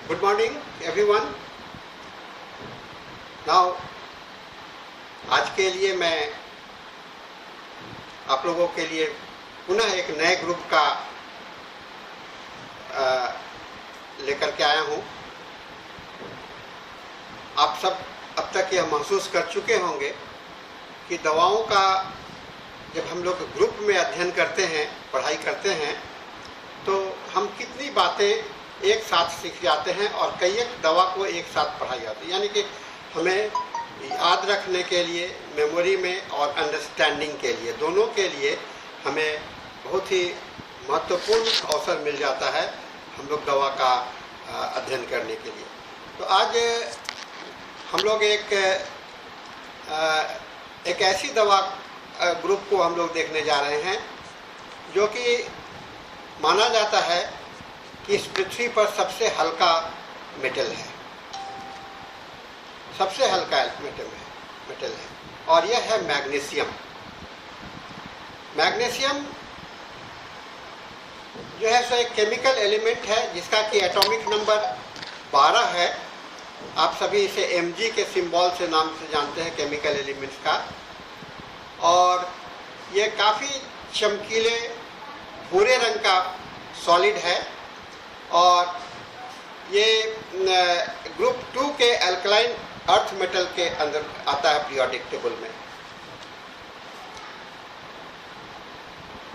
Good morning everyone. Now आज के लिए मैं आप लोगों के लिए पुनः एक नए ग्रुप का लेकर के आया हूँ। आप सब अब तक यह महसूस कर चुके होंगे कि दवाओं का जब हम लोग ग्रुप में अध्ययन करते हैं, पढ़ाई करते हैं, तो हम कितनी बातें एक साथ सीख जाते हैं और कई एक दवा को एक साथ पढ़ाई जाती है। यानी कि हमें याद रखने के लिए, मेमोरी में और अंडरस्टैंडिंग के लिए, दोनों के लिए हमें बहुत ही महत्वपूर्ण अवसर मिल जाता है हम लोग दवा का अध्ययन करने के लिए। तो आज हम लोग एक ऐसी दवा ग्रुप को हम लोग देखने जा रहे हैं जो कि माना जाता है कि इस पृथ्वी पर सबसे हल्का मेटल है, सबसे हल्का मेटल है और यह है मैग्नीशियम। मैग्नीशियम जो है सो एक केमिकल एलिमेंट है जिसका कि एटॉमिक नंबर 12 है। आप सभी इसे Mg के सिंबल से नाम से जानते हैं केमिकल एलिमेंट्स का। और ये काफ़ी चमकीले भूरे रंग का सॉलिड है और ये ग्रुप 2 के अल्कलाइन अर्थ मेटल के अंदर आता है पीरियोडिक टेबल में।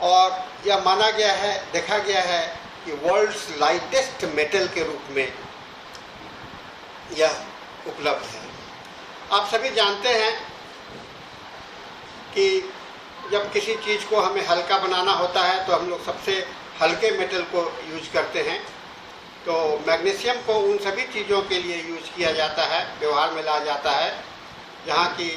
और यह माना गया है, देखा गया है कि वर्ल्ड्स लाइटेस्ट मेटल के रूप में यह उपलब्ध है। आप सभी जानते हैं कि जब किसी चीज़ को हमें हल्का बनाना होता है तो हम लोग सबसे हल्के मेटल को यूज करते हैं। तो मैग्नीशियम को उन सभी चीज़ों के लिए यूज किया जाता है, व्यवहार में लाया जाता है जहाँ की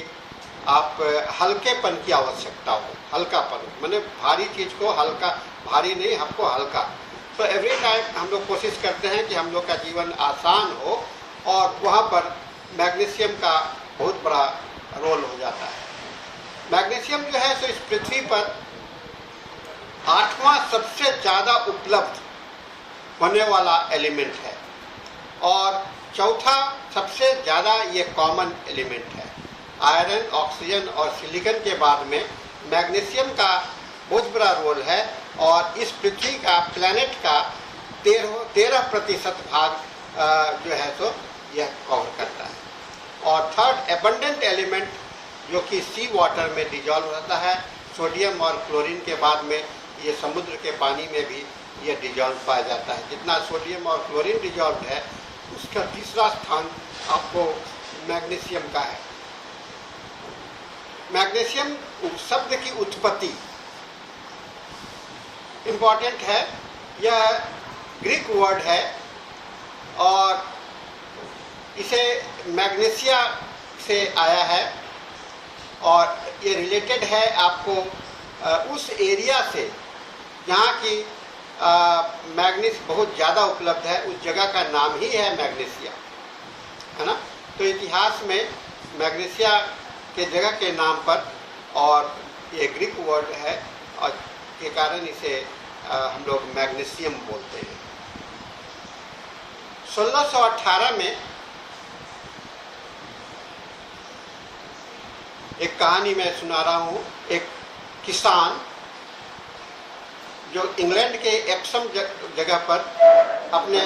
आप हल्केपन की आवश्यकता हो। हल्कापन माने भारी चीज़ को हल्का, भारी नहीं, हमको हल्का। तो एवरी टाइम हम लोग कोशिश करते हैं कि हम लोग का जीवन आसान हो और वहाँ पर मैग्नीशियम का बहुत बड़ा रोल हो जाता है। मैग्नीशियम जो है सो इस पृथ्वी पर 8वां सबसे ज़्यादा उपलब्ध होने वाला एलिमेंट है और चौथा सबसे ज़्यादा ये कॉमन एलिमेंट है। आयरन, ऑक्सीजन और सिलिकॉन के बाद में मैग्नीशियम का बहुत बड़ा रोल है और इस पृथ्वी का, प्लैनेट का 13% भाग जो है तो यह कवर करता है। और थर्ड एबंडेंट एलिमेंट जो कि सी वाटर में डिजॉल्व रहता है, सोडियम और क्लोरीन के बाद में ये समुद्र के पानी में भी ये डिजॉल्व पाया जाता है। जितना सोडियम और क्लोरीन डिजॉल्व है उसका तीसरा स्थान आपको मैग्नीशियम का है। मैग्नीशियम शब्द की उत्पत्ति इम्पॉर्टेंट है। यह ग्रीक वर्ड है और इसे मैग्नीशिया से आया है और ये रिलेटेड है आपको उस एरिया से जहाँ की मैग्नीस बहुत ज़्यादा उपलब्ध है, उस जगह का नाम ही है मैग्नीशिया, है ना। तो इतिहास में मैग्नीशिया के जगह के नाम पर, और ये ग्रीक वर्ड है और के कारण इसे हम लोग मैग्नीशियम बोलते हैं। 1618 में एक कहानी मैं सुना रहा हूँ। एक किसान जो इंग्लैंड के एप्सम जगह पर अपने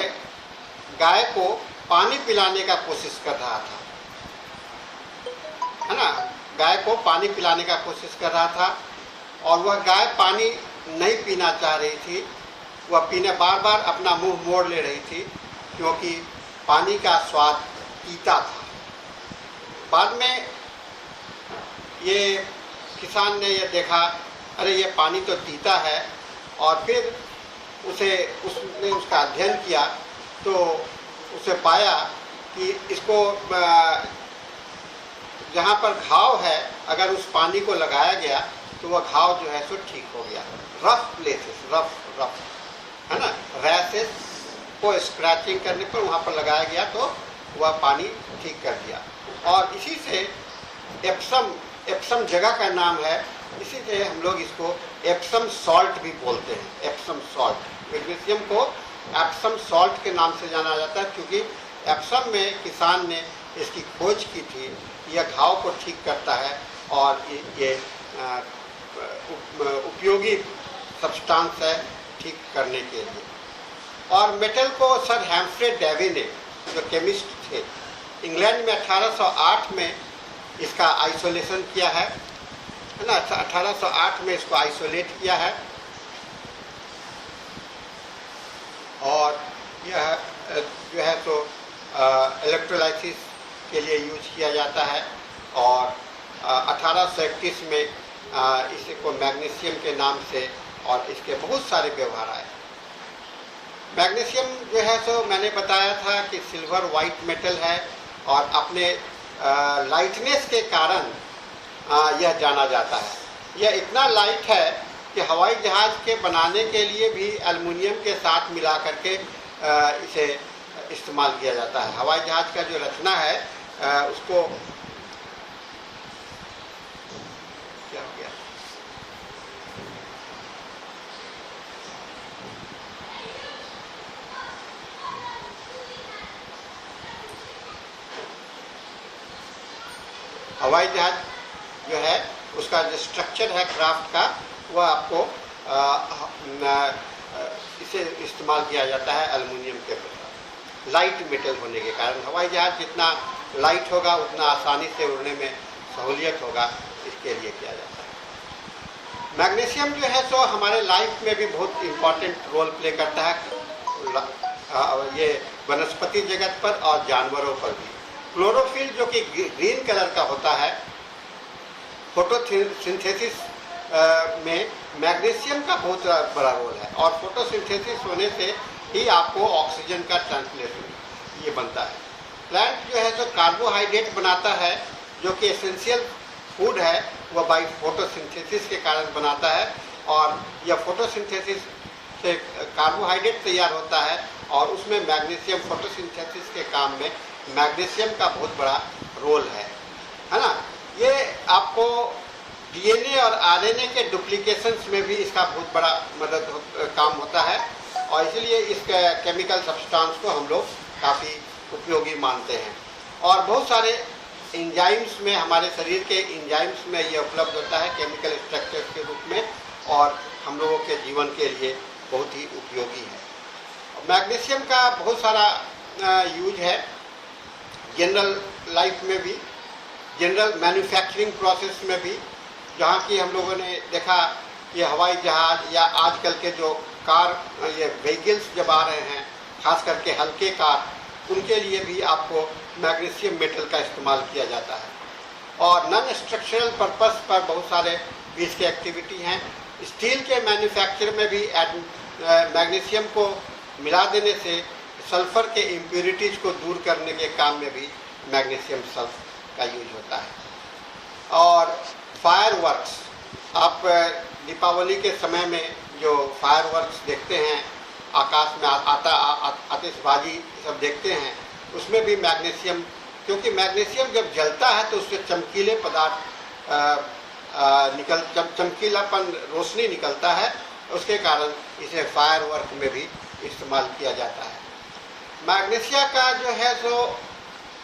गाय को पानी पिलाने का कोशिश कर रहा था, है ना। गाय को पानी पिलाने का कोशिश कर रहा था और वह गाय पानी नहीं पीना चाह रही थी। वह पीने बार बार अपना मुंह मोड़ ले रही थी क्योंकि पानी का स्वाद तीता था। बाद में ये किसान ने यह देखा, अरे ये पानी तो तीता है, और फिर उसने उसका अध्ययन किया तो उसे पाया कि इसको जहाँ पर घाव है अगर उस पानी को लगाया गया तो वह घाव जो है सो ठीक हो गया। रफ प्लेसेस, रफ है ना, रैसेस को स्क्रैचिंग करने पर वहाँ पर लगाया गया तो वह पानी ठीक कर दिया। और इसी से एप्सम जगह का नाम है, इसी से हम लोग इसको एप्सम सॉल्ट भी बोलते हैं। एप्सम सॉल्ट मैग्नीशियम को एप्सम सॉल्ट के नाम से जाना जाता है, क्योंकि एप्सम में किसान ने इसकी खोज की थी। यह घाव को ठीक करता है और ये उपयोगी सब्सटेंस है ठीक करने के लिए। और मेटल को सर हैम्फ्रे डेवी ने, जो केमिस्ट थे, इंग्लैंड में 1808 में इसका आइसोलेशन किया है ना, 1808 में इसको आइसोलेट किया है। और यह जो है तो इलेक्ट्रोलाइसिस के लिए यूज किया जाता है। और 1831 में इसको मैग्नीशियम के नाम से और इसके बहुत सारे व्यवहार आए। मैग्नीशियम जो है सो मैंने बताया था कि सिल्वर वाइट मेटल है और अपने लाइटनेस के कारण यह जाना जाता है। यह इतना लाइट है कि हवाई जहाज़ के बनाने के लिए भी एल्युमिनियम के साथ मिला करके इसे इस्तेमाल किया जाता है। हवाई जहाज़ का जो रचना है उसको क्या हो गया, हवाई जहाज जो है उसका जो स्ट्रक्चर है क्राफ्ट का, वह आपको इसे इस्तेमाल किया जाता है एल्युमिनियम के प्रकार। लाइट मेटल होने के कारण हवाई जहाज जितना लाइट होगा उतना आसानी से उड़ने में सहूलियत होगा, इसके लिए किया जाता है। मैग्नीशियम जो है सो हमारे लाइफ में भी बहुत इम्पॉर्टेंट रोल प्ले करता है, ये वनस्पति जगत पर और जानवरों पर भी। क्लोरोफिल जो कि ग्रीन कलर का होता है, फोटोसिंथेसिस में मैग्नीशियम का बहुत बड़ा रोल है। और फोटोसिंथेसिस होने से ही आपको ऑक्सीजन का ट्रांसलेशन ये बनता है। प्लांट जो है जो कार्बोहाइड्रेट बनाता है, जो कि एसेंशियल फूड है, वह बाई फोटोसिंथेसिस के कारण बनाता है। और यह फोटोसिंथेसिस से कार्बोहाइड्रेट तैयार होता है और उसमें मैग्नीशियम, फोटोसिंथेसिस के काम में मैग्नीशियम का बहुत बड़ा रोल है ना। ये आपको डीएनए और आरएनए के डुप्लीकेशंस में भी इसका बहुत बड़ा काम होता है और इसलिए इस केमिकल सब्सटेंस को हम लोग काफ़ी उपयोगी मानते हैं। और बहुत सारे एंजाइम्स में, हमारे शरीर के एंजाइम्स में ये उपलब्ध होता है केमिकल स्ट्रक्चर के रूप में और हम लोगों के जीवन के लिए बहुत ही उपयोगी है। मैग्नीशियम का बहुत सारा यूज है जनरल लाइफ में भी, जनरल मैन्युफैक्चरिंग प्रोसेस में भी, जहाँ की हम लोगों ने देखा कि हवाई जहाज या आजकल के जो कार, ये व्हीकल्स जब आ रहे हैं, खास करके हल्के कार, उनके लिए भी आपको मैग्नीशियम मेटल का इस्तेमाल किया जाता है। और नॉन स्ट्रक्चरल पर्पस पर बहुत सारे इसके एक्टिविटी हैं। स्टील के मैन्युफैक्चर में भी मैग्नीशियम को मिला देने से सल्फर के इम्प्योरिटीज को दूर करने के काम में भी मैग्नीशियम सल्फर का यूज होता है। और फायरवर्क्स, आप दीपावली के समय में जो फायरवर्क्स देखते हैं, आकाश में आतिशबाजी सब देखते हैं, उसमें भी मैग्नीशियम, क्योंकि मैग्नीशियम जब जलता है तो उससे चमकीले पदार्थ चमकीलापन, रोशनी निकलता है, उसके कारण इसे फायरवर्क में भी इस्तेमाल किया जाता है। मैग्नीशिया का जो है सो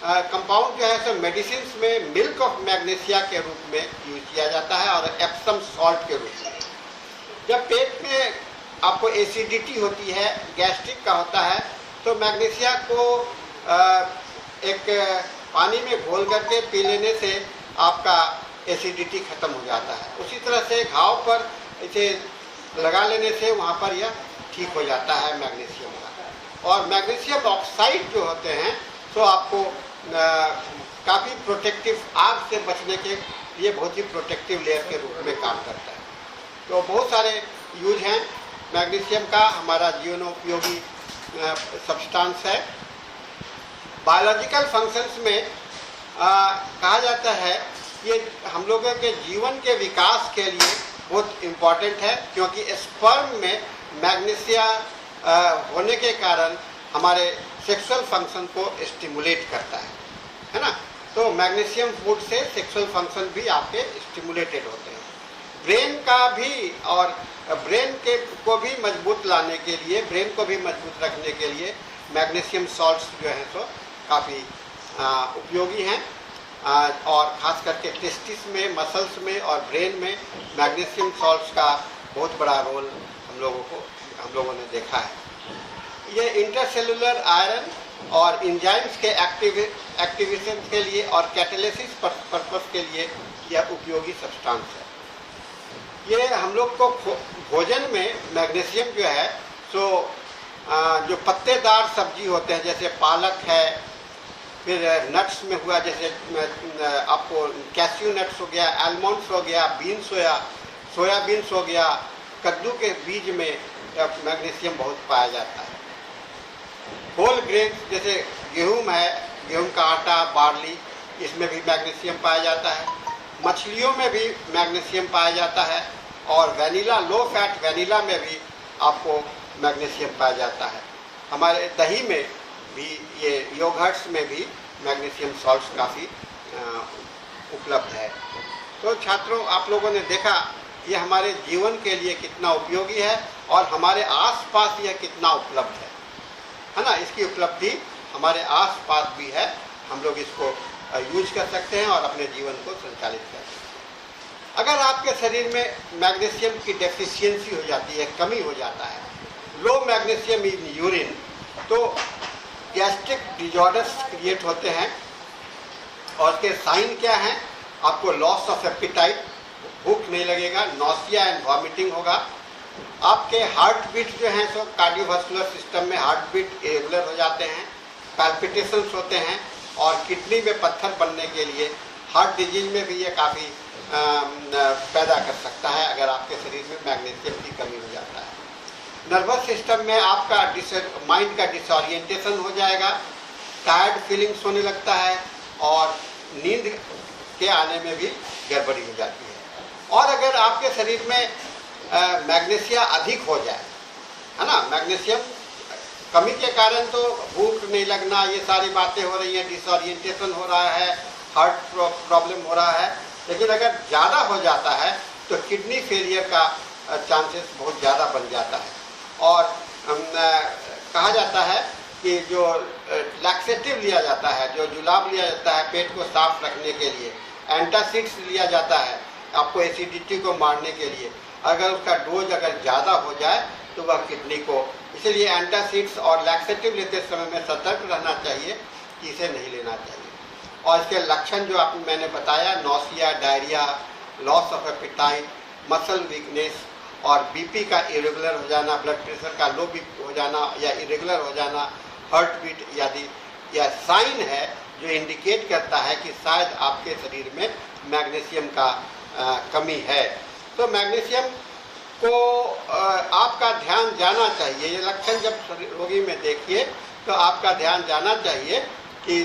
कंपाउंड जो है सो मेडिसिन में मिल्क ऑफ मैग्नीशिया के रूप में यूज किया जाता है और एप्सम सॉल्ट के रूप में। जब पेट में आपको एसिडिटी होती है, गैस्ट्रिक का होता है, तो मैग्नीशिया को एक पानी में घोल करके पी लेने से आपका एसिडिटी खत्म हो जाता है। उसी तरह से घाव पर इसे लगा लेने से वहाँ पर यह ठीक हो जाता है मैग्नीशियम का। और मैग्नीशियम ऑक्साइड जो होते हैं तो आपको काफ़ी प्रोटेक्टिव, आग से बचने के लिए बहुत ही प्रोटेक्टिव लेयर के रूप में काम करता है। तो बहुत सारे यूज हैं मैग्नीशियम का, हमारा जीवनोपयोगी सब्सटेंस है। बायोलॉजिकल फंक्शंस में कहा जाता है ये हम लोगों के जीवन के विकास के लिए बहुत इम्पॉर्टेंट है, क्योंकि स्पर्म में मैग्नीशिया होने के कारण हमारे सेक्सुअल फंक्शन को स्टिमुलेट करता है ना। तो मैग्नीशियम फूड से सेक्सुअल फंक्शन भी आपके स्टिमुलेटेड होते हैं। ब्रेन का भी और ब्रेन के को भी मजबूत लाने के लिए, ब्रेन को भी मजबूत रखने के लिए मैग्नीशियम सॉल्ट्स जो हैं सो काफ़ी उपयोगी हैं। और ख़ास करके टेस्टिस में, मसल्स में और ब्रेन में मैग्नीशियम सॉल्ट्स का बहुत बड़ा रोल हम लोगों ने देखा है। ये इंटरसेलुलर आयरन और इंजाइम्स के एक्टिवेशन के लिए और कैटालिसिस पर्पस के लिए यह उपयोगी सब्सटेंस है। ये हम लोग को भोजन में मैग्नीशियम जो है सो जो पत्तेदार सब्जी होते हैं जैसे पालक है, फिर नट्स में हुआ जैसे आपको कैश्यू नट्स हो गया, आलमंड्स हो गया, बीन्स हो गया, सोयाबीन्स हो गया, कद्दू के बीज में मैग्नीशियम बहुत पाया जाता है। होल ग्रेन्स जैसे गेहूं है, गेहूं का आटा, बार्ली, इसमें भी मैग्नीशियम पाया जाता है। मछलियों में भी मैग्नीशियम पाया जाता है और वैनिला, लो फैट वैनिला में भी आपको मैग्नीशियम पाया जाता है। हमारे दही में भी, ये योगर्ट्स में भी मैग्नीशियम सॉल्ट्स काफ़ी उपलब्ध है। तो छात्रों, आप लोगों ने देखा ये हमारे जीवन के लिए कितना उपयोगी है और हमारे आसपास यह कितना उपलब्ध है ना। इसकी उपलब्धि हमारे आसपास भी है, हम लोग इसको यूज कर सकते हैं और अपने जीवन को संचालित कर सकते हैं। अगर आपके शरीर में मैग्नीशियम की डेफिशिएंसी हो जाती है, कमी हो जाता है, लो मैग्नीशियम इन यूरिन, तो गैस्ट्रिक डिजॉर्डर्स क्रिएट होते हैं। और उसके साइन क्या हैं? आपको लॉस ऑफ एपिटाइट, भूख नहीं लगेगा, नॉसिया एंड वॉमिटिंग होगा। आपके हार्ट बीट जो हैं सो कार्डियोवास्कुलर सिस्टम में हार्ट बीट इरेगुलर हो जाते हैं, पैल्पिटेशंस होते हैं और किडनी में पत्थर बनने के लिए, हार्ट डिजीज में भी ये काफ़ी पैदा कर सकता है अगर आपके शरीर में मैग्नीशियम की कमी हो जाता है। नर्वस सिस्टम में आपका माइंड का डिसओरिएंटेशन हो जाएगा, टायर्ड फीलिंग्स होने लगता है और नींद के आने में भी गड़बड़ी हो जाती है। और अगर आपके शरीर में मैग्नीशिया अधिक हो जाए, है ना, मैग्नीशियम कमी के कारण तो भूख नहीं लगना, ये सारी बातें हो रही हैं, डिसओरिएंटेशन हो रहा है, हार्ट प्रॉब्लम हो रहा है, लेकिन अगर ज़्यादा हो जाता है तो किडनी फेलियर का चांसेस बहुत ज़्यादा बन जाता है। और कहा जाता है कि जो लैक्सेटिव लिया जाता है, जो जुलाब लिया जाता है पेट को साफ रखने के लिए, एंटासिड्स लिया जाता है आपको एसिडिटी को मारने के लिए, अगर उसका डोज अगर ज़्यादा हो जाए तो वह किडनी को, इसलिए एंटासिड्स और लैक्सेटिव लेते समय में सतर्क रहना चाहिए कि इसे नहीं लेना चाहिए। और इसके लक्षण जो मैंने बताया, nausea, diarrhoea, loss of appetite, muscle weakness और बीपी का इरेगुलर हो जाना, ब्लड प्रेशर का लो हो जाना या इरेगुलर हो जाना, हार्ट बीट आदि, यह साइन है जो इंडिकेट करता है कि शायद आपके शरीर में मैग्नीशियम का कमी है। तो मैग्नीशियम को आपका ध्यान जाना चाहिए। ये लक्षण जब रोगी में देखिए तो आपका ध्यान जाना चाहिए कि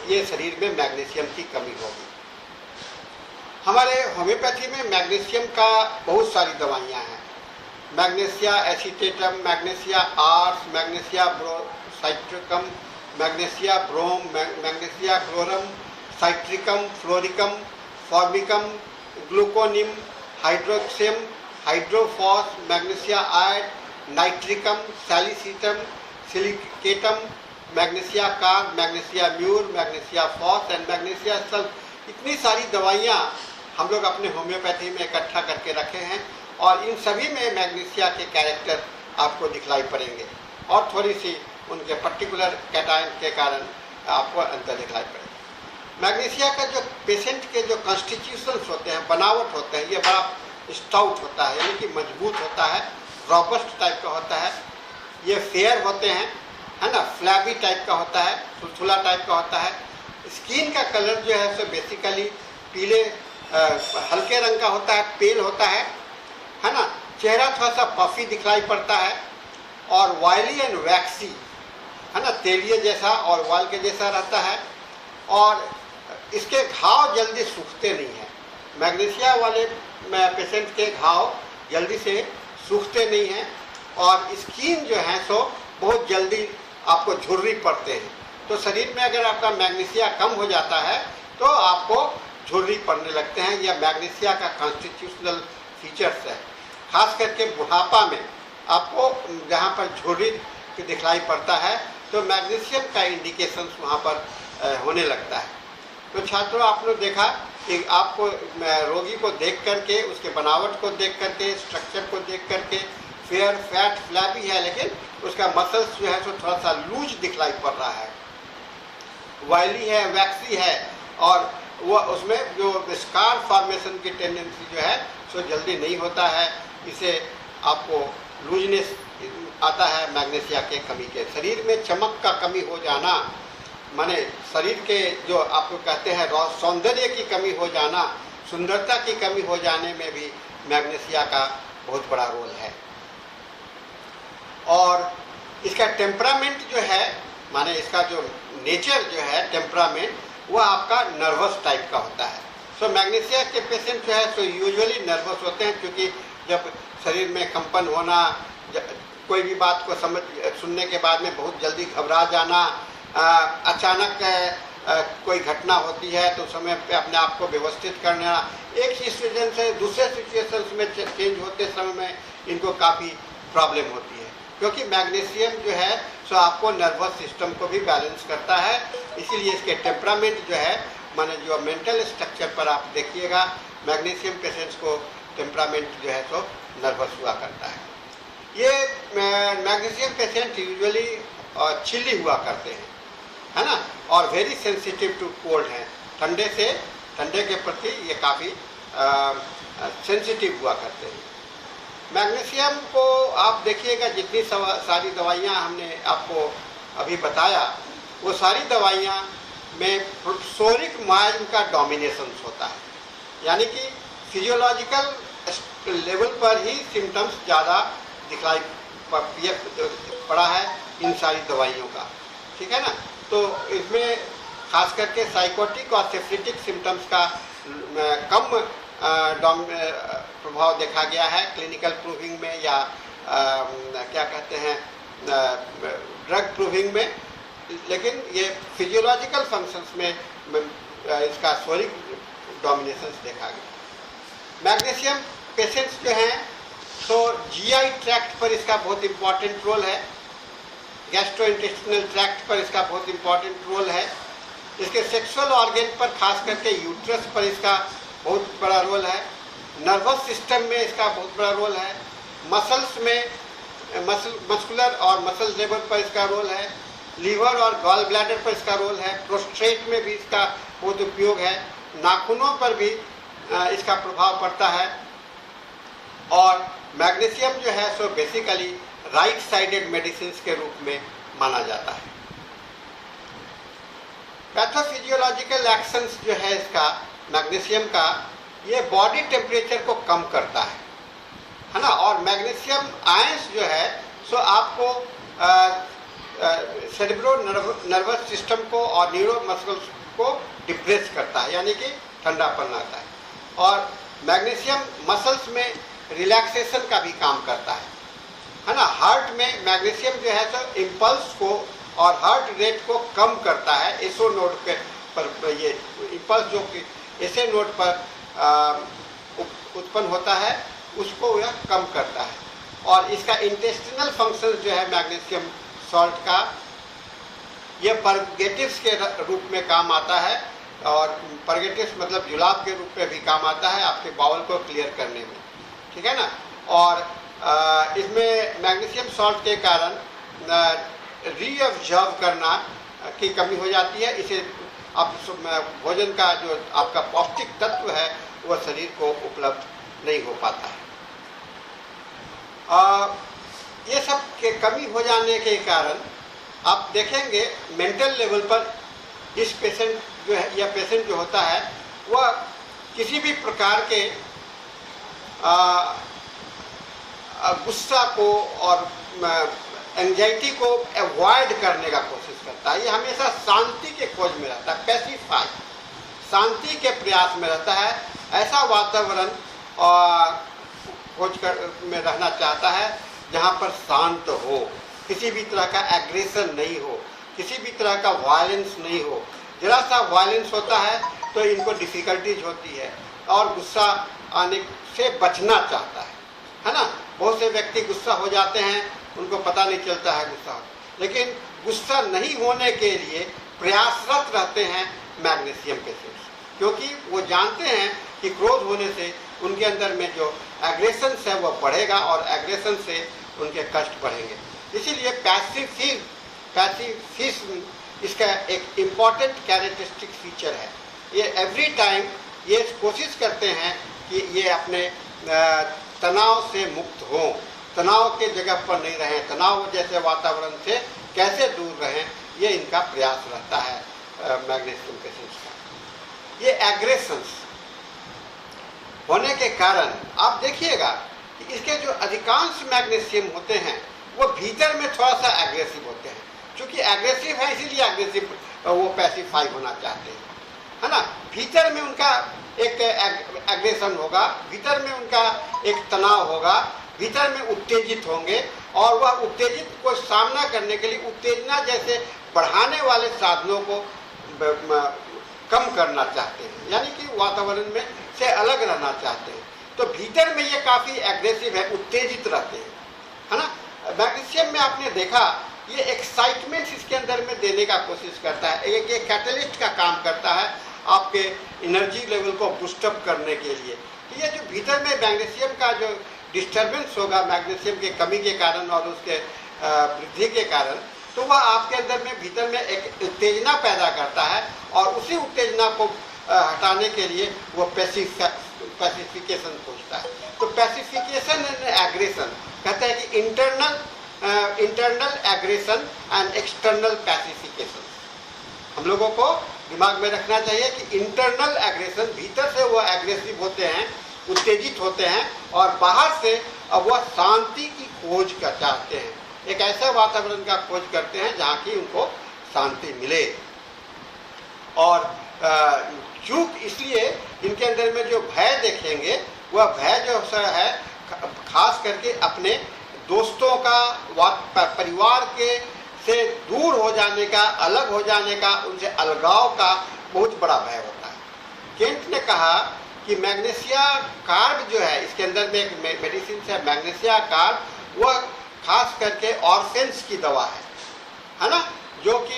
ये शरीर में मैग्नीशियम की कमी होगी। हमारे होम्योपैथी में मैग्नीशियम का बहुत सारी दवाइयाँ हैं। मैग्नीशिया एसीटेटम, मैग्नीशिया आर्स, मैग्नीशिया ब्रोसाइट्रिकम, मैग्नीशिया ब्रोम, मैग्नीशिया क्लोरम, साइट्रिकम, फ्लोरिकम, फॉर्मिकम, ग्लूकोनिम, हाइड्रोक्सियम, हाइड्रोफॉस, मैग्नीशिया आयड, नाइट्रिकम, सैलिसिटम, सिलिकेटम, magnesia carb, magnesia mur, magnesia phos and magnesia sulph. इतनी सारी दवाइयाँ हम लोग अपने होम्योपैथी में इकट्ठा करके रखे हैं और इन सभी में मैग्नीशिया के कैरेक्टर आपको दिखलाई पड़ेंगे और थोड़ी सी उनके पर्टिकुलर कैटायन के कारण आपको अंतर दिखलाई पड़ेगा। मैग्नीशिया का जो पेशेंट के जो कॉन्स्टिट्यूशंस होते हैं, बनावट होते हैं, ये बड़ा स्टाउट होता है, यानी कि मजबूत होता है, रॉबस्ट टाइप का होता है। ये फेयर होते हैं, है ना, फ्लैबी टाइप का होता है, थुलथुला टाइप का होता है। स्किन का कलर जो है सो बेसिकली पीले हल्के रंग का होता है, पेल होता है ना। चेहरा थोड़ा सा पफी दिखलाई पड़ता है और ऑयली एंड वैक्सी, है ना, तेलिए जैसा और वाल के जैसा रहता है और इसके घाव जल्दी सूखते नहीं हैं। मैग्नीशिया वाले पेशेंट के घाव जल्दी से सूखते नहीं हैं और स्किन जो है सो बहुत जल्दी आपको झुर्री पड़ते हैं। तो शरीर में अगर आपका मैग्नीशिया कम हो जाता है तो आपको झुर्री पड़ने लगते हैं। यह मैग्नीशिया का कॉन्स्टिट्यूशनल फीचर्स है। खास करके बुढ़ापा में आपको जहाँ पर झुर्री दिखलाई पड़ता है तो मैग्नीशियम का इंडिकेशन वहाँ पर होने लगता है। तो छात्रों, आपने देखा कि आपको रोगी को देख करके, उसके बनावट को देख करके, स्ट्रक्चर को देख करके फेयर, फैट, फ्लैबी है, लेकिन उसका मसल्स जो है तो थोड़ा सा लूज दिखलाई पड़ रहा है, वायली है, वैक्सी है, और वो उसमें जो स्कार फॉर्मेशन की टेंडेंसी जो है सो जल्दी नहीं होता है। इसे आपको लूजनेस आता है मैग्नीशिया के कमी के। शरीर में चमक का कमी हो जाना, माने शरीर के जो आपको कहते हैं सौंदर्य की कमी हो जाना, सुंदरता की कमी हो जाने में भी मैग्नीशिया का बहुत बड़ा रोल है। और इसका टेम्परामेंट जो है, माने इसका जो नेचर जो है टेम्परामेंट, वो आपका नर्वस टाइप का होता है। सो मैग्नीशिया के पेशेंट जो है सो यूजुअली नर्वस होते हैं, क्योंकि जब शरीर में कंपन होना, कोई भी बात को सुनने के बाद में बहुत जल्दी घबरा जाना, अचानक कोई घटना होती है तो समय पे अपने आप को व्यवस्थित करना, एक सिचुएशन से दूसरे सिचुएशन में चेंज होते समय में इनको काफ़ी प्रॉब्लम होती है, क्योंकि मैग्नीशियम जो है सो आपको नर्वस सिस्टम को भी बैलेंस करता है। इसीलिए इसके टेम्परामेंट जो है, माने जो मेंटल स्ट्रक्चर पर आप देखिएगा, मैग्नीशियम पेशेंट्स को टेम्परामेंट जो है सो नर्वस हुआ करता है। ये मैग्नीशियम पेशेंट यूजुअली चिल्ली हुआ करते हैं, है ना, और वेरी सेंसिटिव टू कोल्ड हैं, ठंडे के प्रति ये काफ़ी सेंसिटिव हुआ करते हैं। मैग्नीशियम को आप देखिएगा, जितनी सारी दवाइयाँ हमने आपको अभी बताया, वो सारी दवाइयाँ में प्रोफेसोरिक माइल्ड का डोमिनेशन होता है, यानी कि फिजियोलॉजिकल लेवल पर ही सिम्टम्स ज़्यादा दिखलाई पड़ा है इन सारी दवाइयों का, ठीक है ना। तो इसमें खास करके साइकोटिक और सेफ्रिटिक सिम्टम्स का कम प्रभाव देखा गया है क्लिनिकल प्रूविंग में, या क्या कहते हैं ड्रग प्रूविंग में, लेकिन ये फिजियोलॉजिकल फंक्शंस में इसका सोरिक डोमिनेशन देखा गया। मैग्नीशियम पेशेंट्स जो हैं तो जीआई ट्रैक्ट पर इसका बहुत इम्पॉर्टेंट रोल है, गैस्ट्रोइंटेस्टिनल ट्रैक्ट पर इसका बहुत इम्पॉर्टेंट रोल है, इसके सेक्सुअल ऑर्गन पर खास करके यूट्रस पर इसका बहुत बड़ा रोल है, नर्वस सिस्टम में इसका बहुत बड़ा रोल है, मसल्स में मस्कुलर और मसल लेवल पर इसका रोल है, लीवर और गॉल ब्लैडर पर इसका रोल है, प्रोस्टेट में भी इसका बहुत उपयोग है, नाखूनों पर भी इसका प्रभाव पड़ता है। और मैग्नीशियम जो है so basically right sided medicine के रूप में माना जाता है। पैथोफिजियोलॉजिकल एक्शंस जो है इसका मैग्नीशियम का, ये बॉडी टेम्परेचर को कम करता है ना, और मैग्नीशियम आयंस जो है सो आपको सेरेब्रो नर्वस सिस्टम को और न्यूरो मस्कुल्स को डिप्रेस करता है, यानी कि ठंडापन लाता है। और मैग्नीशियम मसल्स में रिलैक्सेशन का भी काम करता है ना। हार्ट में मैग्नीशियम जो है तो इम्पल्स को और हार्ट रेट को कम करता है, एसओ नोड के पर ये इम्पल्स जो कि एसए नोड पर उत्पन्न होता है उसको यह कम करता है। और इसका इंटेस्टिनल फंक्शन जो है मैग्नीशियम सॉल्ट का, ये परगेटिव्स के रूप में काम आता है, और परगेटिव्स मतलब जुलाब के रूप में भी काम आता है आपके बाउल को क्लियर करने में, ठीक है ना। और इसमें मैग्नीशियम सॉल्ट के कारण रीअब्जॉर्ब करना की कमी हो जाती है, इसे आप भोजन का जो आपका पौष्टिक तत्व है वह शरीर को उपलब्ध नहीं हो पाता है। ये सब के कमी हो जाने के कारण आप देखेंगे मेंटल लेवल पर इस पेशेंट जो है या पेशेंट जो होता है वह किसी भी प्रकार के गुस्सा को और एंजाइटी को अवॉइड करने का कोशिश करता है। ये हमेशा शांति के खोज में रहता है, पैसिफाई, शांति के प्रयास में रहता है। ऐसा वातावरण खोज कर में रहना चाहता है जहाँ पर शांत हो, किसी भी तरह का एग्रेशन नहीं हो, किसी भी तरह का वायलेंस नहीं हो। जरा सा वायलेंस होता है तो इनको डिफ़िकल्टीज होती है और गुस्सा आने से बचना चाहता है। है ना। बहुत से व्यक्ति गुस्सा हो जाते हैं, उनको पता नहीं चलता है गुस्सा, लेकिन गुस्सा नहीं होने के लिए प्रयासरत रहते हैं मैग्नीशियम पेशेंट्स, क्योंकि वो जानते हैं कि क्रोध होने से उनके अंदर में जो एग्रेशन है वो बढ़ेगा और एग्रेशन से उनके कष्ट बढ़ेंगे। इसीलिए पैसिफिज्म इसका एक इम्पॉर्टेंट कैरेक्टरिस्टिक फीचर है। ये एवरी टाइम ये कोशिश करते हैं कि ये अपने तनाव से मुक्त हों, तनाव के जगह पर नहीं रहें, तनाव जैसे वातावरण से कैसे दूर रहें, ये इनका प्रयास रहता है मैग्नीशियम पेशेंट्स का। ये एग्रेशंस होने के कारण आप देखिएगा कि इसके जो अधिकांश मैग्नीशियम होते हैं वो भीतर में थोड़ा सा एग्रेसिव होते हैं। चूंकि एग्रेसिव है इसीलिए एग्रेसिव वो पैसिफाई होना चाहते हैं, है ना। भीतर में उनका एक एग्रेशन होगा, भीतर में उनका एक तनाव होगा, भीतर में उत्तेजित होंगे और वह उत्तेजित को सामना करने के लिए उत्तेजना जैसे बढ़ाने वाले साधनों को कम करना चाहते हैं, यानी कि वातावरण में से अलग रहना चाहते हैं। तो भीतर में ये काफ़ी एग्रेसिव है, उत्तेजित रहते हैं, है ना। मैग्नीशियम में आपने देखा ये एक्साइटमेंट इसके अंदर में देने का कोशिश करता है, एक कैटलिस्ट का काम करता है आपके एनर्जी लेवल को बूस्टअप करने के लिए। तो ये जो भीतर में मैग्नीशियम का जो डिस्टर्बेंस होगा मैग्नीशियम की कमी के कारण और उसके वृद्धि के कारण, तो वह आपके अंदर में भीतर में एक उत्तेजना पैदा करता है और उसी उत्तेजना को हटाने के लिए वो पैसिफिकेशन खोजता है। तो पैसिफिकेशन एंड एग्रेशन कहते हैं कि इंटरनल एग्रेशन एंड एक्सटर्नल पैसिफिकेशन। हम लोगों को दिमाग में रखना चाहिए कि इंटरनल एग्रेशन, भीतर से वो एग्रेसिव होते हैं, उत्तेजित होते हैं, और बाहर से अब वह शांति की खोज कर चाहते हैं, एक ऐसा वातावरण का खोज करते हैं जहाँ की उनको शांति मिले। और चूक इसलिए इनके अंदर में जो भय देखेंगे वह भय जो है खास करके अपने दोस्तों का, परिवार के से दूर हो जाने का, अलग हो जाने का, उनसे अलगाव का बहुत बड़ा भय होता है। केंट ने कहा कि मैग्नीशिया कार्ब जो है, इसके अंदर में एक मेडिसिन है मैग्नीशिया कार्ब, वह खास करके ऑर्फेन्स की दवा है ना, जो कि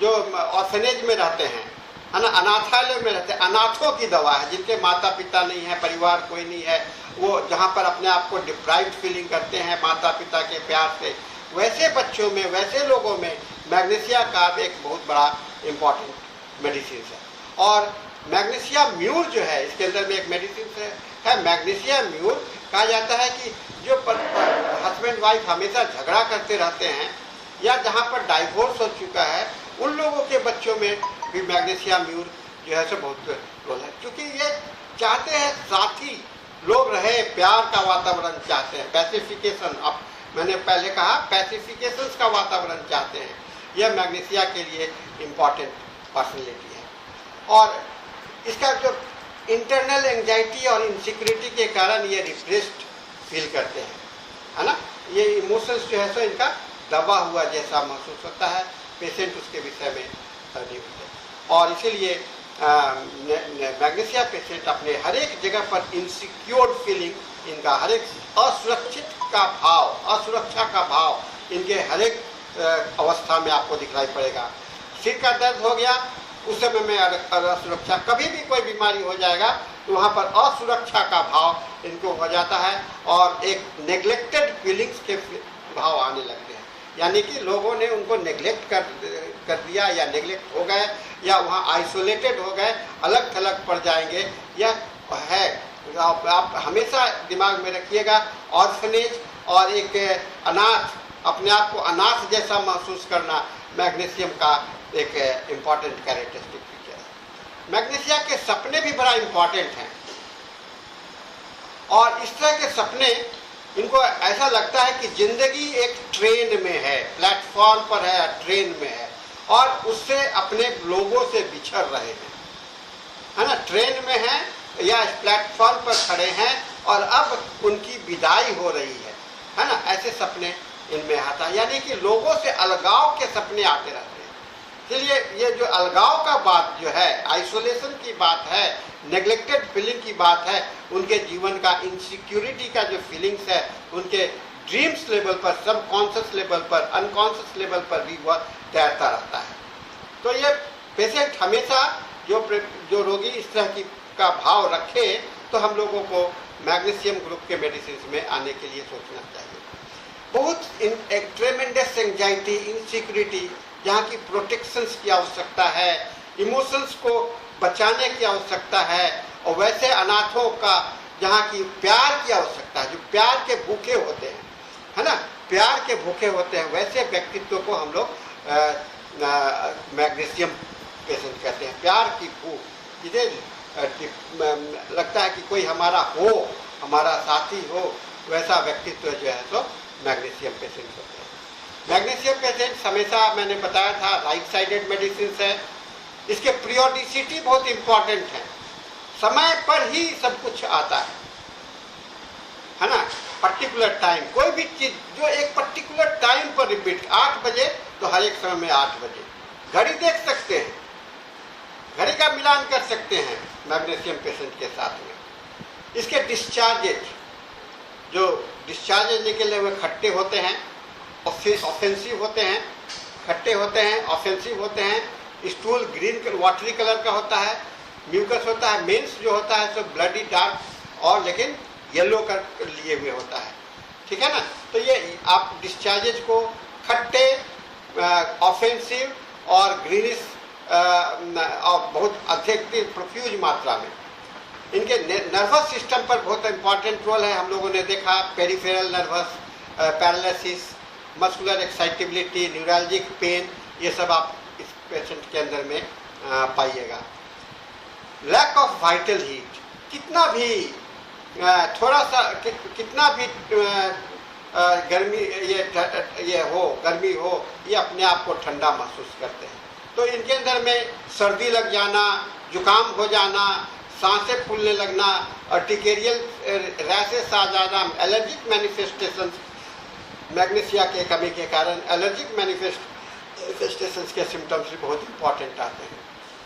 जो ऑर्फेनेज में रहते हैं, है ना, अनाथालय में रहते हैं, अनाथों की दवा है, जिनके माता पिता नहीं है, परिवार कोई नहीं है, वो जहाँ पर अपने आप को डिप्राइव्ड फीलिंग करते हैं माता पिता के प्यार से, वैसे बच्चों में, वैसे लोगों में मैग्नीशिया कार्ब एक बहुत बड़ा इम्पॉर्टेंट मेडिसिन है। और मैग्नीशिया म्यूर जो है, इसके अंदर में एक मेडिसिन है मैग्नीशिया म्यूर। कहा जाता है कि जो हस्बैंड वाइफ हमेशा झगड़ा करते रहते हैं या जहाँ पर डाइवोर्स हो चुका है, उन लोगों के बच्चों में भी मैग्नीशिया म्यूर जो है सो बहुत रोल है, क्योंकि ये चाहते हैं साथी लोग रहे, प्यार का वातावरण चाहते हैं, पैसिफिकेशन। अब मैंने पहले कहा पैसिफिकेशन का वातावरण चाहते हैं, यह मैग्नीशिया के लिए इम्पॉर्टेंट पर्सनैलिटी है। और इसका जो इंटरनल एंजाइटी और इनसिक्योरिटी के कारण ये रिप्रेस्ड फील करते हैं, है ना, ये इमोशंस जो है सो इनका दबा हुआ जैसा महसूस होता है, पेशेंट उसके विषय में नहीं होते। और इसीलिए मैग्नीशिया पेशेंट अपने हर एक जगह पर इनसिक्योर फीलिंग, इनका हर एक असुरक्षित का भाव, असुरक्षा का भाव इनके हर एक अवस्था में आपको दिखलाई पड़ेगा। सिर का दर्द हो गया, उस समय में असुरक्षा, कभी भी कोई बीमारी हो जाएगा तो वहाँ पर असुरक्षा का भाव इनको हो जाता है और एक नेग्लेक्टेड फीलिंग्स के भाव आने लगते हैं, यानी कि लोगों ने उनको नेग्लेक्ट कर दिया या नेग्लेक्ट हो गए या वहाँ आइसोलेटेड हो गए, अलग थलग पड़ जाएंगे। यह है, आप हमेशा दिमाग में रखिएगा, ऑर्फनेज और एक अनाथ, अपने आप को अनाथ जैसा महसूस करना मैग्नीशियम का एक इम्पॉर्टेंट कैरेक्टरिस्टिक फीचर है। मैग्नीशिया के सपने भी बड़ा इम्पॉर्टेंट हैं और इस तरह के सपने इनको ऐसा लगता है कि जिंदगी एक ट्रेन में है, प्लेटफॉर्म पर है, ट्रेन में है और उससे अपने लोगों से बिछड़ रहे हैं, है ना, ट्रेन में है या प्लेटफॉर्म पर खड़े हैं और अब उनकी विदाई हो रही है ना, ऐसे सपने इनमें आता है, यानी कि लोगों से अलगाव के सपने आते रहते हैं। इसलिए ये जो अलगाव का बात जो है, आइसोलेशन की बात है, नेग्लेक्टेड फीलिंग की बात है, उनके जीवन का इनसिक्योरिटी का जो फीलिंग्स है, उनके ड्रीम्स लेवल पर, सबकॉन्शियस लेवल पर, अनकॉन्शियस लेवल पर भी वह तैरता रहता है। तो ये पेशेंट हमेशा जो रोगी इस तरह की का भाव रखे, तो हम लोगों को मैग्नीशियम ग्रुप के मेडिसिन में आने के लिए सोचना चाहिए। बहुत एक ट्रेमेंडस एंजाइटी, इनसिक्योरिटी, जहाँ की प्रोटेक्शंस की आवश्यकता है, इमोशंस को बचाने की आवश्यकता है, और वैसे अनाथों का जहाँ की प्यार की आवश्यकता है, जो प्यार के भूखे होते हैं, है ना, प्यार के भूखे होते हैं, वैसे व्यक्तित्व को हम लोग मैग्नीशियम पेशेंट कहते हैं। प्यार की भूख, जिसे लगता है कि कोई हमारा हो, हमारा साथी हो, वैसा व्यक्तित्व जो है तो मैग्नीशियम पेशेंट होते हैं। मैग्नीशियम पेशेंट हमेशा, मैंने बताया था, राइट साइडेड मेडिसिन है। इसके पीरियोडिसिटी बहुत इंपॉर्टेंट है, समय पर ही सब कुछ आता है ना, पर्टिकुलर टाइम। कोई भी चीज जो एक पर्टिकुलर टाइम पर रिपीट, 8 बजे तो हर एक समय में 8 बजे, घड़ी देख सकते हैं, घड़ी का मिलान कर सकते हैं मैग्नीशियम पेशेंट के साथ में। इसके डिस्चार्जेज, जो डिस्चार्जेज लेके लिए हुए खट्टे होते हैं, ऑफेंसिव होते हैं, खट्टे होते हैं, ऑफेंसिव होते हैं। स्टूल ग्रीन वाटरी कलर का होता है, म्यूकस होता है। मेंस जो होता है सब ब्लडी डार्क और लेकिन येलो कर लिए हुए होता है, ठीक है ना। तो ये आप डिस्चार्जेज को खट्टे, ऑफेंसिव और ग्रीनिश और बहुत अधिक प्रोफ्यूज मात्रा में। इनके नर्वस सिस्टम पर बहुत इंपॉर्टेंट रोल है। हम लोगों ने देखा peripheral nervous paralysis, muscular excitability, neuralgic pain, ये सब आप इस पेशेंट के अंदर में पाइएगा। लैक ऑफ वाइटल हीट, कितना भी थोड़ा सा कितना भी गर्मी ये हो, गर्मी हो, ये अपने आप को ठंडा महसूस करते हैं। तो इनके अंदर में सर्दी लग जाना, जुकाम हो जाना, सांसें फूलने लगना, अर्टिकेरियल रैशेस आ जाना, एलर्जिक मैनिफेस्टेशंस, मैग्नीशिया के कमी के कारण एलर्जिक मैनिफेस्टेशंस के सिम्टम्स भी बहुत इंपॉर्टेंट आते हैं।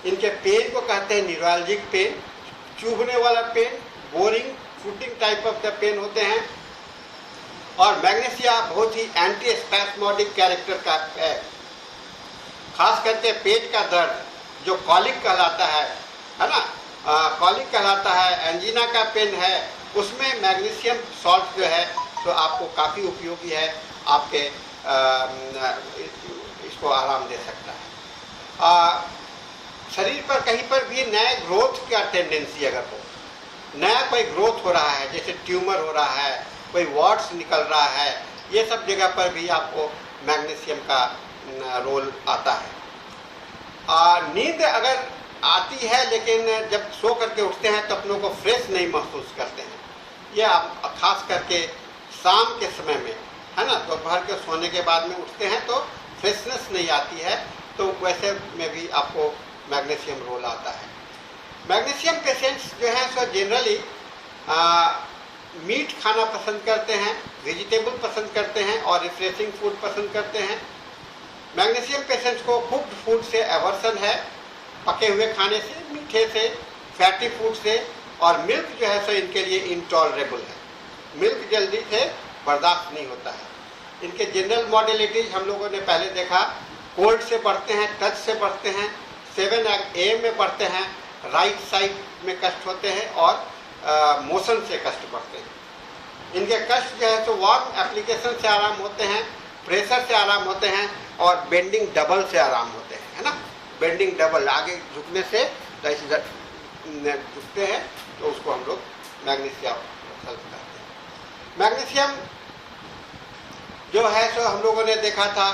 इनके पेन को कहते हैं न्यूरल्जिक पेन, चुभने वाला pain, boring shooting type of the pain होते हैं। और मैग्नीशिया बहुत ही एंटी स्पैस्मोडिक कैरेक्टर का है, खास करके पेट का दर्द जो कॉलिक कहलाता है ना, कॉलिक कहलाता है, एंजीना का पेन है, उसमें मैग्नीशियम सॉल्ट जो है तो आपको काफ़ी उपयोगी है, आपके इसको आराम दे सकता है। शरीर पर कहीं पर भी नए ग्रोथ का टेंडेंसी अगर हो, नया कोई ग्रोथ हो रहा है, जैसे ट्यूमर हो रहा है, कोई वॉट्स निकल रहा है, ये सब जगह पर भी आपको मैग्नीशियम का रोल आता है। नींद अगर आती है लेकिन जब सो करके उठते हैं तो अपनों को फ्रेश नहीं महसूस करते हैं, ये आप खास करके शाम के समय में, है ना, दोपहर के सोने के बाद में उठते हैं तो फ्रेशनेस नहीं आती है, तो वैसे में भी आपको मैग्नीशियम रोल आता है। मैग्नीशियम पेशेंट्स जो हैं सो जनरली मीट खाना पसंद करते हैं, वेजिटेबल पसंद करते हैं और रिफ्रेशिंग फूड पसंद करते हैं। मैग्नीशियम पेशेंट्स को कुक्ड फूड से एवर्सन है, पके हुए खाने से, मीठे से, फैटी फूड से, और मिल्क जो है सो इनके लिए इंटॉलरेबल है, मिल्क जल्दी से बर्दाश्त नहीं होता है। इनके जनरल मॉडलिटीज हम लोगों ने पहले देखा, कोल्ड से बढ़ते हैं, टच से बढ़ते हैं, 7 AM में बढ़ते हैं, राइट साइड में कष्ट होते हैं और मोशन से कष्ट बढ़ते हैं। इनके कष्ट जो है तो वार्म एप्लीकेशन से आराम होते हैं, प्रेशर से आराम होते हैं और बेंडिंग डबल से आराम होते हैं, है ना। बेंडिंग डबल, आगे झुकने से झुकते हैं तो उसको हम लोग मैग्नीशियम सॉल्व करते हैं। मैग्नीशियम जो है सो हम लोगों ने देखा था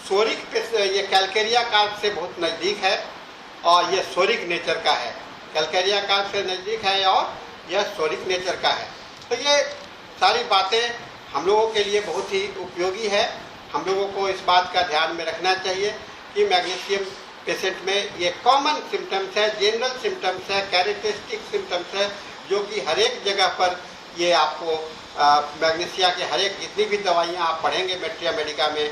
सोरिक, ये कैल्केरिया कार्ब से बहुत नज़दीक है और ये सोरिक नेचर का है, कैल्केरिया कार्ब से नज़दीक है और यह सोरिक नेचर का है। तो ये सारी बातें हम लोगों के लिए बहुत ही उपयोगी है। हम लोगों को इस बात का ध्यान में रखना चाहिए कि मैग्नीशियम पेशेंट में ये कॉमन सिम्टम्स है, जनरल सिम्टम्स है, कैरेक्टरिस्टिक सिम्टम्स है, जो कि हर एक जगह पर ये आपको मैग्नीशिया के हर एक जितनी भी दवाइयाँ आप पढ़ेंगे मैट्रिया मेडिका में,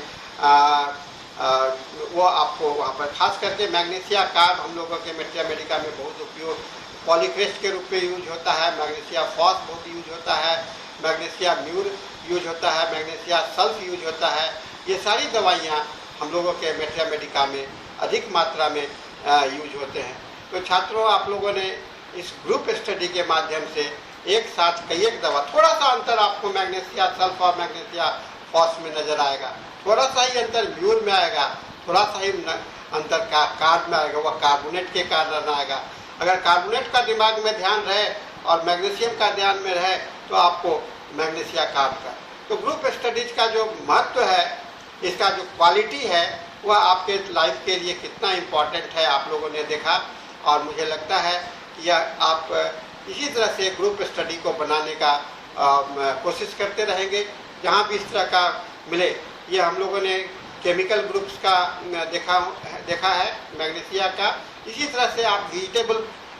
वो आपको वहाँ पर खास करके मैग्नीशिया कार्ब हम लोगों के मेट्रिया मेडिका में बहुत उपयोग पॉलीक्रेस्ट के रूप में यूज होता है, मैग्नीशिया फॉस बहुत यूज होता है, मैग्नीशिया म्यूर यूज होता है, मैग्नीशिया सल्फ यूज होता है। ये सारी दवाइयाँ हम लोगों के मेट्रिया मेडिका में अधिक मात्रा में यूज होते हैं। तो छात्रों, आप लोगों ने इस ग्रुप स्टडी के माध्यम से एक साथ कई एक दवा, थोड़ा सा अंतर आपको मैग्नीशिया सल्फ और मैग्नीशिया फॉस में नजर आएगा, थोड़ा सा ही अंतर म्यूर में आएगा, थोड़ा सा ही अंतर कार्ब में आएगा, वह कार्बोनेट के कारण आएगा। अगर कार्बोनेट का दिमाग में ध्यान रहे और मैग्नीशियम का ध्यान में रहे तो आपको मैग्नीशिया कार्ब का। तो ग्रुप स्टडीज का जो महत्व है, इसका जो क्वालिटी है, वह आपके लाइफ के लिए कितना इम्पोर्टेंट है आप लोगों ने देखा। और मुझे लगता है कि आप इसी तरह से ग्रुप स्टडी को बनाने का कोशिश करते रहेंगे जहाँ भी इस तरह का मिले। ये हम लोगों ने केमिकल ग्रुप्स का देखा है मैग्नीशिया का। इसी तरह से आप वेजिटेबल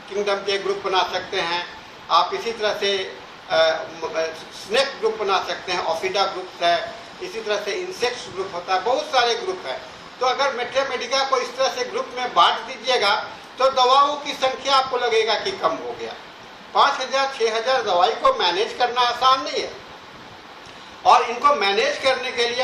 किंगडम के ग्रुप बना सकते हैं, आप इसी तरह से स्नेक ग्रुप बना सकते हैं, ऑफिडा ग्रुप है, इसी तरह से इंसेक्ट्स ग्रुप होता है, बहुत सारे ग्रुप है। तो अगर मेट्रिया मेडिका को इस तरह से ग्रुप में बांट दीजिएगा तो दवाओं की संख्या आपको लगेगा कि कम हो गया। 5000 6000 दवाई को मैनेज करना आसान नहीं है, और इनको मैनेज करने के लिए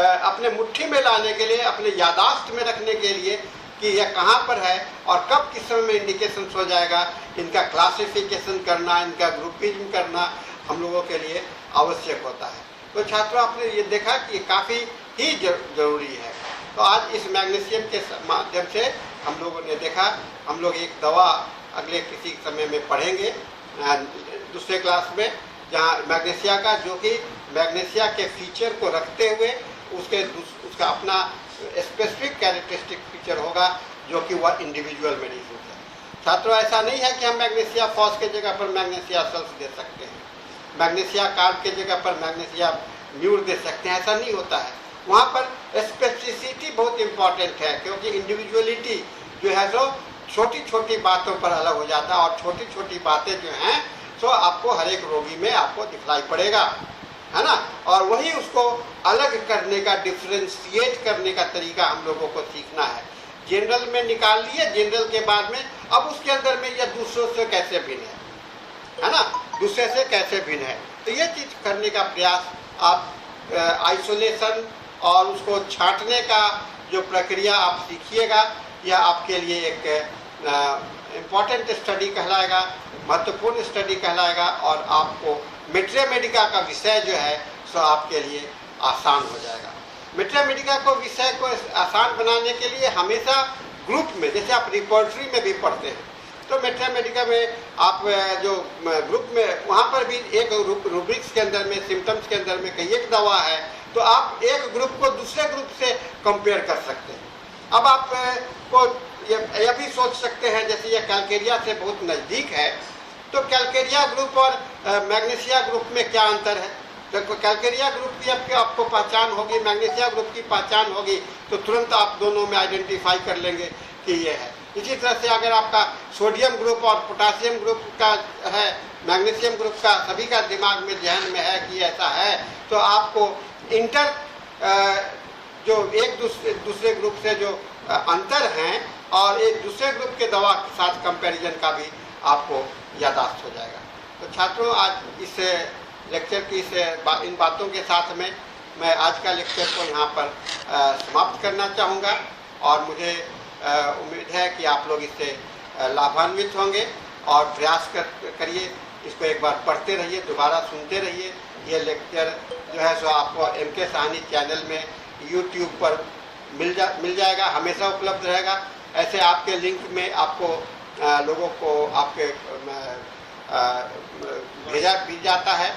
अपने मुट्ठी में लाने के लिए, अपने यादाश्त में रखने के लिए कि यह कहाँ पर है और कब किस समय में इंडिकेशन हो जाएगा, इनका क्लासिफिकेशन करना, इनका ग्रुपिंग करना हम लोगों के लिए आवश्यक होता है। तो छात्रों, आपने ये देखा कि काफ़ी ही जरूरी है। तो आज इस मैग्नीशियम के माध्यम से हम लोगों ने देखा, हम लोग एक दवा अगले किसी समय में पढ़ेंगे दूसरे क्लास में, जहाँ मैग्नीशिया का, जो कि मैग्नीशिया के फीचर को रखते हुए उसका अपना स्पेसिफिक कैरेक्टरिस्टिक फीचर होगा, जो कि वह इंडिविजुअल मेडिसिन है। छात्रों, ऐसा नहीं है कि हम मैग्नीशिया फॉस के जगह पर मैग्नीशिया सल्फ दे सकते हैं, मैग्नीशिया कार्ब के जगह पर मैग्नीशिया म्यूर दे सकते हैं, ऐसा नहीं होता है। वहाँ पर स्पेसिफिसिटी बहुत इम्पॉर्टेंट है, क्योंकि इंडिविजुअलिटी जो है सो छोटी छोटी बातों पर अलग हो जाता है, और छोटी छोटी बातें जो हैं सो आपको हर एक रोगी में आपको दिखलाई पड़ेगा, है ना। और वही उसको अलग करने का, डिफ्रेंशिएट करने का तरीका हम लोगों को सीखना है। जनरल में निकाल लिए, जनरल के बाद में अब उसके अंदर में यह दूसरों से कैसे भिन्न है ना, दूसरे से कैसे भिन्न है। तो ये चीज़ करने का प्रयास आप आइसोलेशन और उसको छांटने का जो प्रक्रिया आप सीखिएगा, यह आपके लिए एक इम्पॉर्टेंट स्टडी कहलाएगा, महत्वपूर्ण स्टडी कहलाएगा, और आपको मेट्रिया मेडिका का विषय जो है सो आपके लिए आसान हो जाएगा। मेट्रिया मेडिका को विषय को आसान बनाने के लिए हमेशा ग्रुप में, जैसे आप रिपोर्टरी में भी पढ़ते हैं, तो मेट्रिया मेडिका में आप जो ग्रुप में, वहाँ पर भी एक रूब्रिक्स के अंदर में, सिम्टम्स के अंदर में कई एक दवा है, तो आप एक ग्रुप को दूसरे ग्रुप से कंपेयर कर सकते हैं। अब आप को यह भी सोच सकते हैं, जैसे यह कैलकेरिया से बहुत नज़दीक है, तो कैलकेरिया ग्रुप और मैग्नीशिया ग्रुप में क्या अंतर है। तो कैलकेरिया ग्रुप की आपको पहचान होगी, मैग्नीशिया ग्रुप की पहचान होगी, तो तुरंत आप दोनों में आइडेंटिफाई कर लेंगे कि ये है। इसी तरह से अगर आपका सोडियम ग्रुप और पोटासियम ग्रुप का है, मैग्नीशियम ग्रुप का, सभी का दिमाग में ध्यान में है कि ऐसा है, तो आपको जो एक दूसरे ग्रुप से जो अंतर हैं और एक दूसरे ग्रुप के दवा के साथ कंपैरिजन का भी आपको यादाश्त हो जाएगा। तो छात्रों, आज इस लेक्चर की इन बातों के साथ में मैं आज का लेक्चर को यहाँ पर समाप्त करना चाहूँगा, और मुझे उम्मीद है कि आप लोग इससे लाभान्वित होंगे, और प्रयास करिए, इसको एक बार पढ़ते रहिए, दोबारा सुनते रहिए। ये लेक्चर जो है सो आपको MK साहनी चैनल में YouTube पर मिल जाएगा, हमेशा उपलब्ध रहेगा। ऐसे आपके लिंक में आपको लोगों को आपके भेजा भी जाता है,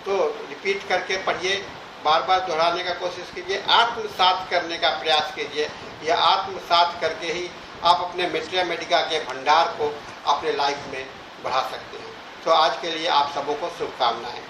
तो रिपीट करके पढ़िए, बार बार दोहराने का कोशिश कीजिए, आत्मसात करने का प्रयास कीजिए। यह आत्मसात करके ही आप अपने मेट्रिया मेडिका के भंडार को अपने लाइफ में बढ़ा सकते हैं। तो आज के लिए आप सबों को शुभकामनाएं।